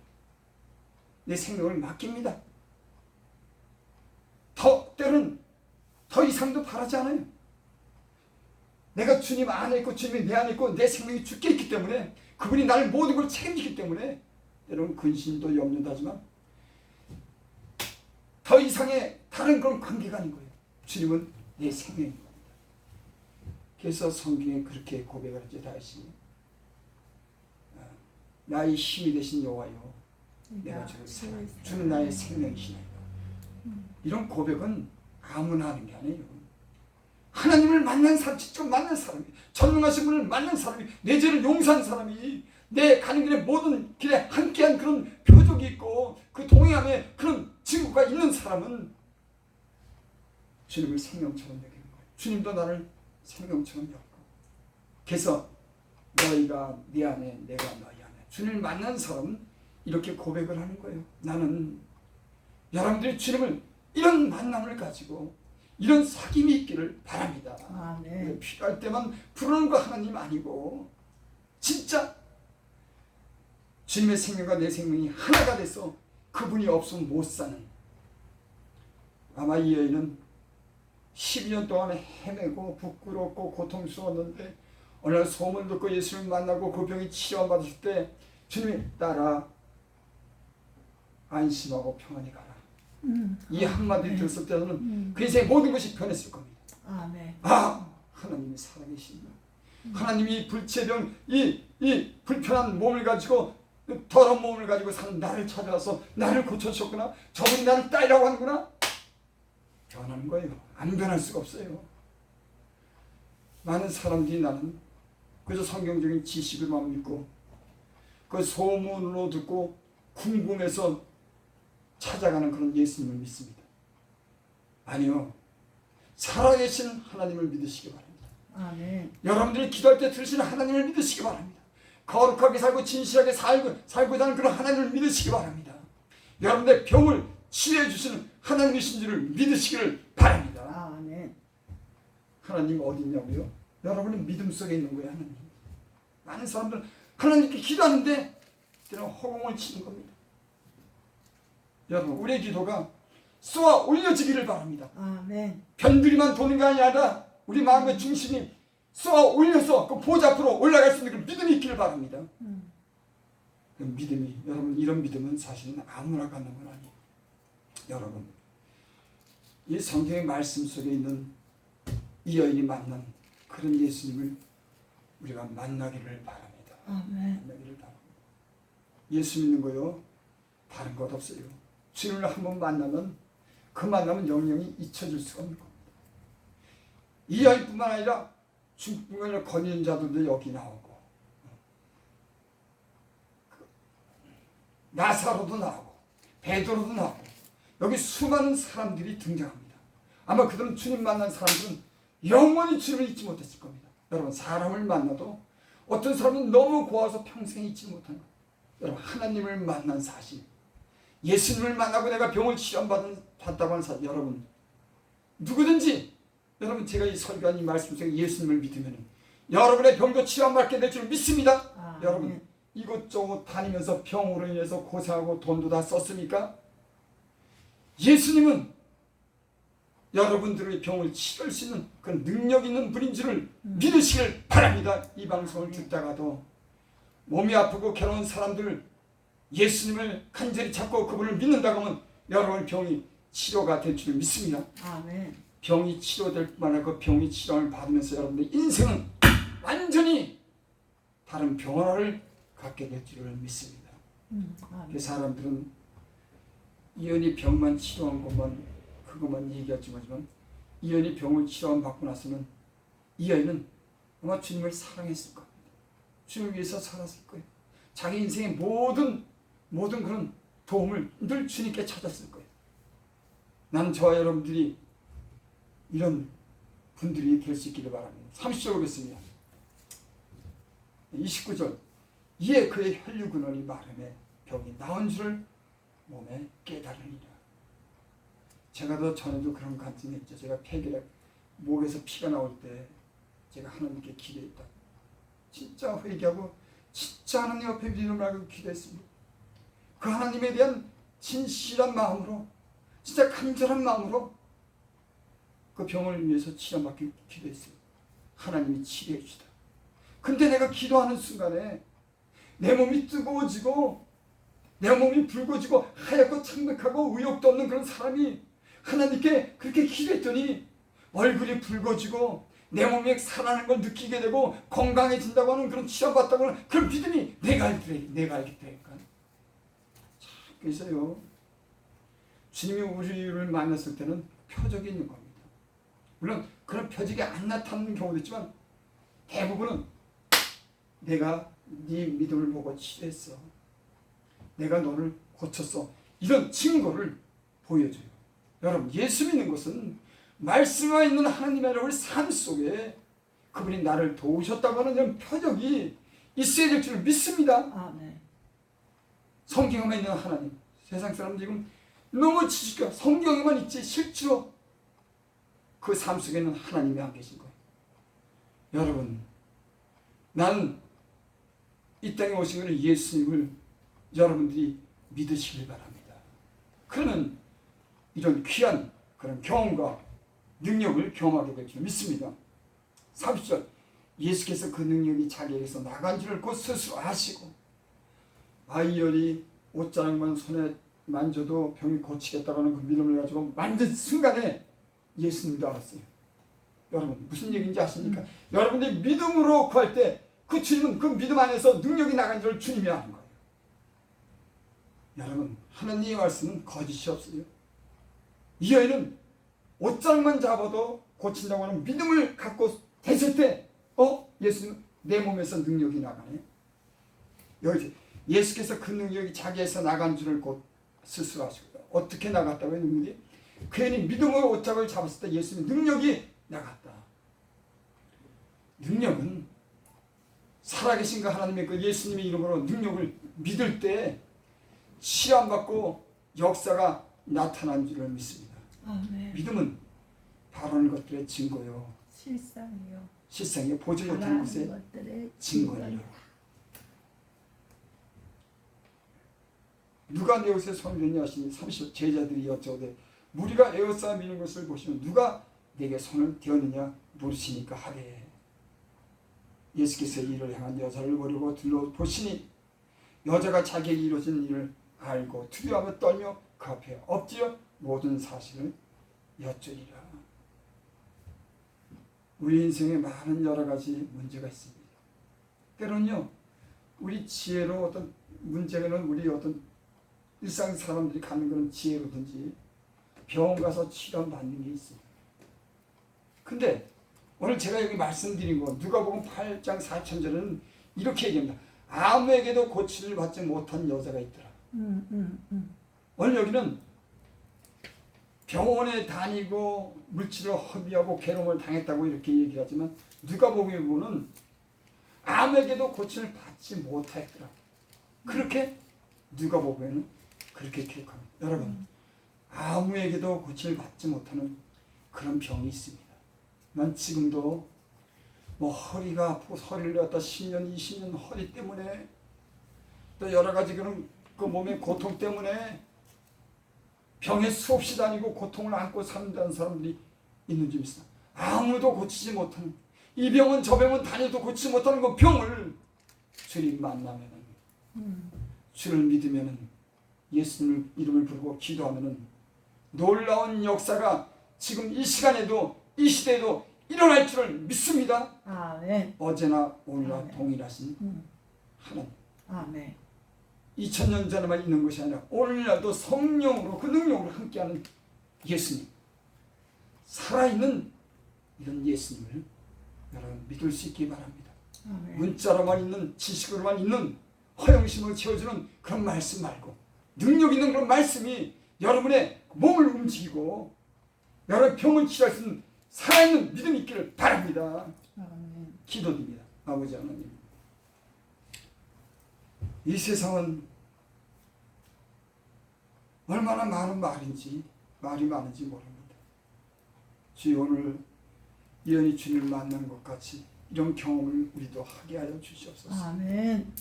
Speaker 1: 내 생명을 맡깁니다. 때로는 더 이상도 바라지 않아요. 내가 주님 안에 있고 주님이 내 안에 있고 내 생명이 주께 있기 때문에, 그분이 나를 모든 걸 책임지기 때문에 때로는 근심도 염려도 하지만 더 이상의 다른 그런 관계가 아닌 거예요. 주님은 내 생명인 겁니다. 그래서 성경에 그렇게 고백을 하죠. 다시 나의 힘이 되신 여호와여, 내가 주를 사랑해. 주는 나의 생명이시나이다. 이런 고백은 아무나 하는 게 아니에요. 하나님을 만난 사람, 직접 만난 사람이, 전능하신 분을 만난 사람이, 내 죄를 용서한 사람이, 내 가는 길의 모든 길에 함께한 그런 표적이 있고 그 동행함에 그런 증거가 있는 사람은 주님을 생명처럼 여기는 거예요. 주님도 나를 생명처럼 여기고. 그래서 너희가 내 안에, 내가 너희 안에. 주님을 만난 사람은 이렇게 고백을 하는 거예요. 나는, 여러분들이 주님을 이런 만남을 가지고 이런 사귐이 있기를 바랍니다.
Speaker 3: 아멘.
Speaker 1: 필요할 때만 부르는 거 하나님 아니고 진짜 주님의 생명과 내 생명이 하나가 돼서 그분이 없으면 못 사는, 아마 이 여인은 12년 동안 헤매고 부끄럽고 고통스러웠는데 어느 날 소문 듣고 예수를 만나고 그 병이 치료받았을 때 주님이 따라 안심하고 평안히 가라. 이 한마디 들었을 때는 그 인생의 모든 것이 변했을 겁니다.
Speaker 3: 아멘.
Speaker 1: 하나님이 살아계신다. 하나님이 불체병, 이 불편한 몸을 가지고, 더러운 몸을 가지고 사는 나를 찾아와서 나를 고쳐주셨구나. 저분이 나를 딸이라고 하는구나. 변하는 거예요. 안 변할 수가 없어요. 많은 사람들이 나는 그저 성경적인 지식을만 믿고 그 소문으로 듣고 궁금해서 찾아가는 그런 예수님을 믿습니다. 아니요, 살아계신 하나님을 믿으시기 바랍니다.
Speaker 3: 아멘.
Speaker 1: 여러분들이 기도할 때 들으시는 하나님을 믿으시기 바랍니다. 거룩하게 살고 진실하게 살고자 하는 그런 하나님을 믿으시기 바랍니다. 여러분들의 병을 치료해 주시는 하나님이신 줄을 믿으시기를 바랍니다.
Speaker 3: 아멘.
Speaker 1: 하나님 어디 있냐고요? 여러분은 믿음 속에 있는 거예요. 하나님. 많은 사람들은 하나님께 기도하는데 그냥 허공을 치는 겁니다. 여러분, 우리의 기도가 쏘아 올려지기를 바랍니다.
Speaker 3: 아멘.
Speaker 1: 변두리만 도는 게 아니라 우리 마음의 중심이 쏘아 올려서 그 보좌 앞으로 올라갈 수 있는 그 믿음이 있기를 바랍니다. 그 믿음이, 여러분, 이런 믿음은 사실은 아무나 갖는 건 아니에요. 여러분, 이 성경의 말씀 속에 있는 이 여인이 만난 그런 예수님을 우리가 만나기를 바랍니다.
Speaker 3: 아멘.
Speaker 1: 만나기를 바랍니다. 예수 믿는 거요, 다른 것 없어요. 주님을 한번 만나면 그 만남은 영영이 잊혀질 수가 없는 겁니다. 이 여인뿐만 아니라 중풍을 거니는 자들도 여기 나오고, 나사로도 나오고, 베드로도 나오고, 여기 수많은 사람들이 등장합니다. 아마 그들은 주님 만난 사람들은 영원히 주님을 잊지 못했을 겁니다. 여러분, 사람을 만나도 어떤 사람은 너무 고와서 평생 잊지 못하는 거예요. 여러분, 하나님을 만난 사실, 예수님을 만나고 내가 병을 치료받았다고 하는 사실, 여러분 누구든지, 여러분 제가 이 설교한 이 말씀 속에 예수님을 믿으면 여러분의 병도 치료받게 될 줄 믿습니다.
Speaker 3: 아,
Speaker 1: 여러분
Speaker 3: 네.
Speaker 1: 이곳저곳 다니면서 병으로 인해서 고생하고 돈도 다 썼습니까? 예수님은 여러분들의 병을 치료할 수 있는 그런 능력 있는 분인 줄을 믿으시길 바랍니다. 이 방송을 듣다가도 몸이 아프고 괴로운 사람들, 예수님을 간절히 찾고 그분을 믿는다고 하면 여러분 병이 치료가 될 줄 믿습니다.
Speaker 3: 아멘.
Speaker 1: 병이 치료될 뿐만 아니라 그 병이 치료를 받으면서 여러분의 인생은 완전히 다른 변화를 갖게 될 줄을 믿습니다.
Speaker 3: 아멘.
Speaker 1: 그 사람들은 이연이 병만 치료한 그것만 얘기하지만 이연이 병을 치료한 받고 나서는 이연은 아마 주님을 사랑했을 겁니다. 주님을 위해서 살았을 거예요. 자기 인생의 모든 그런 도움을 늘 주님께 찾았을 거예요. 나는 저와 여러분들이 이런 분들이 될 수 있기를 바랍니다. 30절 보겠습니다. 29절. 이에 그의 혈류근원이 마름에 병이 나은 줄을 몸에 깨달으니라. 제가 더 전에도 그런 간증이 있죠. 제가 폐결핵, 목에서 피가 나올 때 제가 하나님께 기도했다. 진짜 회개하고 진짜 하나님 앞에 믿음을 가지고 기도했습니다. 그 하나님에 대한 진실한 마음으로, 진짜 간절한 마음으로 그 병을 위해서 치료받기 기도했어요. 하나님이 치료해 주시다. 근데 내가 기도하는 순간에 내 몸이 뜨거워지고 내 몸이 붉어지고 하얗고 창백하고 의욕도 없는 그런 사람이 하나님께 그렇게 기도했더니 얼굴이 붉어지고 내 몸이 살아나는 걸 느끼게 되고 건강해진다고 하는 그런 치료받다고 하는 그런 믿음이 내가 알겠다니까. 참, 그래서요, 주님이 우리를 만났을 때는 표적이 있는 겁니다. 물론 그런 표적이 안 나타나는 경우도 있지만 대부분은 내가 네 믿음을 보고 치료했어, 내가 너를 고쳤어, 이런 증거를 보여줘요. 여러분, 예수 믿는 것은 말씀에 있는 하나님의 우리 삶 속에 그분이 나를 도우셨다고 하는 이런 표적이 있어야 될 줄 믿습니다.
Speaker 3: 아멘.
Speaker 1: 성경에만 있는 하나님. 세상 사람들 지금 너무 지식가 성경에만 있지 실제로 그 삶 속에는 하나님이 안 계신 거예요. 여러분, 나는 이 땅에 오신 것은 예수님을 여러분들이 믿으시길 바랍니다. 그러면 이런 귀한 그런 경험과 능력을 경험하게 될 줄 믿습니다. 30절. 예수께서 그 능력이 자기에게서 나간 줄을 곧 스스로 아시고 아이열이 옷자락만 손에 만져도 병이 고치겠다고 하는 그 믿음을 가지고 만든 순간에 예수님도 알았어요. 여러분, 무슨 얘기인지 아십니까? 여러분들이 믿음으로 구할 때 그 주님은 그 믿음 안에서 능력이 나간 줄 주님이 아는 거예요. 여러분, 하나님의 말씀은 거짓이 없어요. 이 여인은 옷장만 잡아도 고친다고 하는 믿음을 갖고 됐을 때 예수님 내 몸에서 능력이 나가네. 여기 예수께서 그 능력이 자기에서 나간 줄을 곧 스스로 하시고, 어떻게 나갔다고요? 능력이? 그 여인이 믿음으로 옷장을 잡았을 때 예수님 능력이 나갔다. 능력은 살아계신 그 하나님의 그 예수님의 이름으로 능력을 믿을 때 시험받고 역사가 나타난 줄을 믿습니다.
Speaker 3: 아멘.
Speaker 1: 믿음은 바라는 것들의 증거요,
Speaker 3: 실상이요.
Speaker 1: 실상에 보지 못하는
Speaker 3: 바라는
Speaker 1: 것의
Speaker 3: 것들의
Speaker 1: 증거요. 누가 내 옷에 손을 대냐 하시니 30 제자들이 여쭤오되 무리가 에워싸 미는 것을 보시면 누가 내게 손을 대었느냐 물으시니까 하되, 예수께서 이를 향한 여자를 보려고 둘러보시니 여자가 자기에게 이루어진 일을 알고 두려워하며 떨며 그 앞에 엎드려 모든 사실을 여쭈리라. 우리 인생에 많은 여러 가지 문제가 있습니다. 때로는요, 우리 지혜로 어떤 문제는 우리 어떤 일상 사람들이 갖는 그런 지혜로든지 병원 가서 치료받는 게 있어요. 근데 오늘 제가 여기 말씀드린 거 누가복음 8장 4절에는 이렇게 얘기합니다. 아무에게도 고침을 받지 못한 여자가 있더라. 오늘 여기는 병원에 다니고 물질을 허비하고 괴로움을 당했다고 이렇게 얘기하지만 누가복음에 보면 아무에게도 고침을 받지 못했더라. 그렇게 누가복음에는 그렇게 기록합니다. 여러분, 아무에게도 고침을 받지 못하는 그런 병이 있습니다. 난 지금도 뭐 허리가 아프고 허리를 갖다 10년 20년 허리 때문에 또 여러 가지 그런 그 몸의 고통 때문에 병에 수없이 다니고 고통을 안고 산다는 사람들이 있는 줄 믿습니다. 아무도 고치지 못하는 이 병은 저 병은 다녀도 고치지 못하는 그 병을 주님 만나면은 주를 믿으면은 예수님 이름을 부르고 기도하면은 놀라운 역사가 지금 이 시간에도 이 시대에도 일어날 줄을 믿습니다.
Speaker 3: 아멘.
Speaker 1: 어제나 오늘나
Speaker 3: 아멘.
Speaker 1: 동일하신 하나님.
Speaker 3: 아멘.
Speaker 1: 2000년 전에만 있는 것이 아니라 오늘날도 성령으로 그 능력으로 함께하는 예수님, 살아있는 이런 예수님을 여러분 믿을 수 있기 바랍니다.
Speaker 3: 아멘.
Speaker 1: 문자로만 있는 지식으로만 있는 허영심을 채워주는 그런 말씀 말고 능력 있는 그런 말씀이 여러분의 몸을 움직이고 여러분의 병을 치료할 수 있는 살아있는 믿음이 있기를 바랍니다.
Speaker 3: 아멘.
Speaker 1: 기도드립니다. 아버지 하나님, 이 세상은 얼마나 많은 말이 많은지 모릅니다. 주여, 오늘 이연이 주님을 만나는 것 같이 이런 경험을 우리도 하게 하여 주시옵소서.
Speaker 3: 아멘.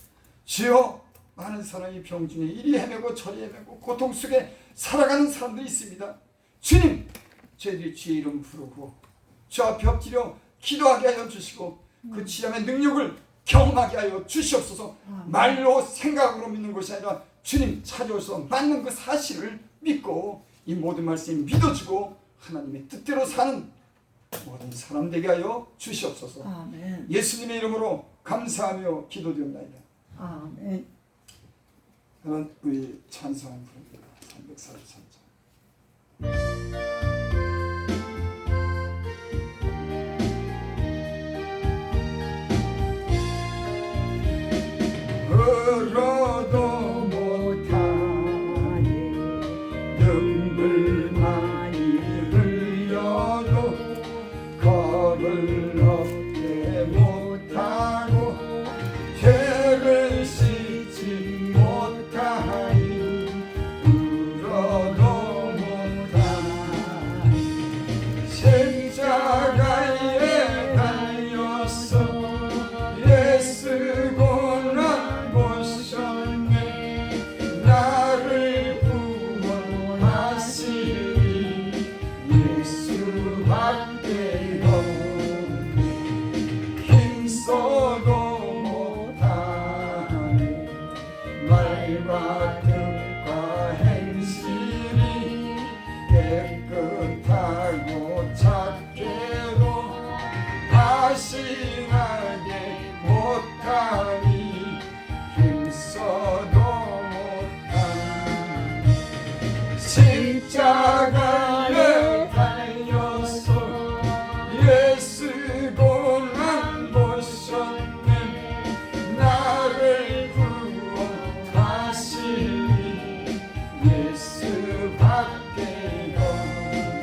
Speaker 1: 주여, 많은 사람이 병 중에 이리 헤매고 저리 헤매고 고통 속에 살아가는 사람들이 있습니다. 주님, 저희들이 주의 이름 부르고 주 앞에 엎드려 기도하게 하여 주시고 그 치료의 능력을 경험하게 하여 주시옵소서. 말로 생각으로 믿는 것이 아니라 주님 찾아오셔서 맞는 그 사실을 믿고 이 모든 말씀을 믿어주고 하나님의 뜻대로 사는 모든 사람 되게 하여 주시옵소서.
Speaker 3: 아멘.
Speaker 1: 예수님의 이름으로 감사하며 기도드립니다.
Speaker 3: 아멘.
Speaker 1: 그러면 우리 찬송 부릅니다. 343장. 흘러도 못하니 눈물만이 흘려도 겁을 얻게 못하고 죄를 씻지 못하니 울어도 못하니 십자가에 달렸어 예수 고난 보셨네 나를 구원하시니 예수밖에 없네 힘써도 못하네 말과 뜻과 행실이 깨끗하고 착게도 다신하게 못하니 힘써도 못하니 십자가에 달려서 예수 고난 보셨네 나를 구원하시니 예수밖에 없네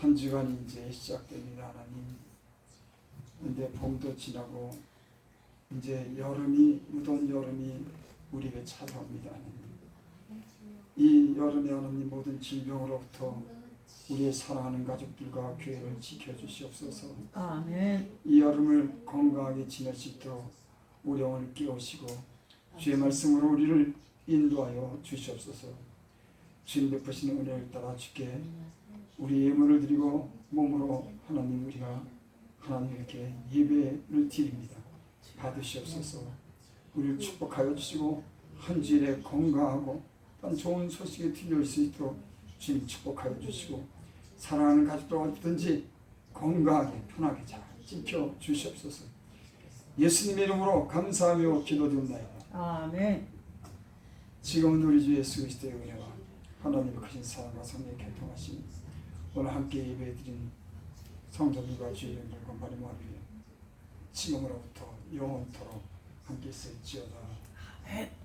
Speaker 1: 한 주간이 이제 시작됩니다, 하나님. 근데 봄도 지나고 이제 여름이, 무더운 여름이 우리에게 찾아옵니다, 하나님. 이 여름에 하나님 모든 질병으로부터 우리의 사랑하는 가족들과 교회를 지켜주시옵소서.
Speaker 3: 아멘.
Speaker 1: 이 여름을 건강하게 지낼 수 있도록 우리 영을 깨우시고 주의 말씀으로 우리를 인도하여 주시옵소서. 주님 베푸시는 은혜를 따라 주께 우리 예물을 드리고 몸으로 하나님 우리가 하나님께 예배를 드립니다. 받으시옵소서. 우리를 축복하여 주시고 한 주일에 건강하고 또 좋은 소식이 들려올 수 있도록 주님 축복하여 주시고 사랑하는 가족들 어디든지 건강하게 편하게 잘 지켜 주시옵소서. 예수님 이름으로 감사하며 기도드립니다.
Speaker 3: 아멘.
Speaker 1: 지금은 우리 주 예수 그리스도의 은혜와 하나님의 크신 사랑과 성령의 교통하심 오늘 함께 예배드린 성도들과 주의 영들과 마리아 위에 지금으로부터 영원토록 함께 있을지어다.
Speaker 3: 아멘.